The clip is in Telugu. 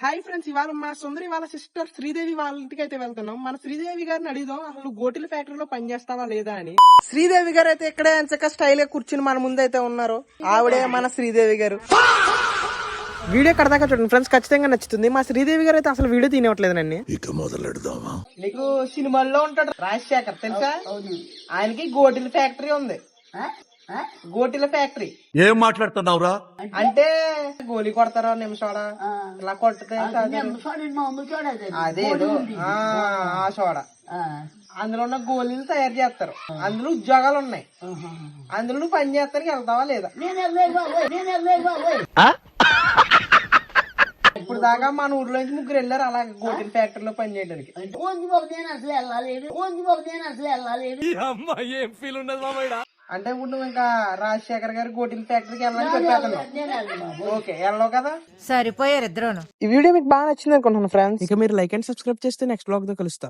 హాయ్ ఫ్రెండ్స్, ఇవాళ మా సుందరి వాళ్ళ సిస్టర్ శ్రీదేవి వాళ్ళ ఇంటికి అయితే వెళ్తున్నాం. మన శ్రీదేవి గారిని అడిగిదాం అసలు గోటిల ఫ్యాక్టరీలో పనిచేస్తావా లేదా అని. శ్రీదేవి గారు అయితే ఇక్కడే ఎంచక స్టైల్ గా కూర్చుని మన ముందు అయితే ఉన్నారు. ఆవిడే మన శ్రీదేవి గారు. వీడియో కడదాకా చూడండి ఫ్రెండ్స్, ఖచ్చితంగా నచ్చుతుంది. మా శ్రీదేవి గారు అయితే అసలు వీడియో తీయట్లేదు నన్ను. ఇక మొదలెడదామా? నీకు సినిమాల్లో ఉంటాడు రాజశేఖర్ తెలుసా? ఆయనకి గోటిల ఫ్యాక్టరీ ఉంది. గోటిల ఫ్యాక్టరీ. ఏం మాట్లాడుతున్నావురా? అంటే గోలీ కొడతారా నిమిషోడ ఇలా కొట్టితే అదేదో ఆ సోడ అందులో ఉన్న గోళీలు తయారు చేస్తారు. అందులో ఉద్యోగాలు ఉన్నాయి. అందులో నువ్వు పని చేస్తానికి వెళ్తావా లేదా? ఇప్పుడు దాకా మన ఊర్లో నుంచి ముగ్గురు వెళ్ళారు అలా గోటిల ఫ్యాక్టరీలో పని చేయడానికి. అంటే ఇప్పుడు నువ్వు ఇంకా రాజశేఖర్ గారి గోటిల ఫ్యాక్టరీకి వెళ్ళాలని చెప్పేస్తున్నావు. ఓకే, వెళ్ళవు కదా? సరిపోయారు ఇద్దరు. ఈ వీడియో మీకు బాగా నచ్చింది అనుకుంటున్నాను ఫ్రెండ్స్. ఇక మీరు లైక్ అండ్ సబ్స్క్రైబ్ చేస్తే నెక్స్ట్ బ్లాగ్ తో కలుస్తా.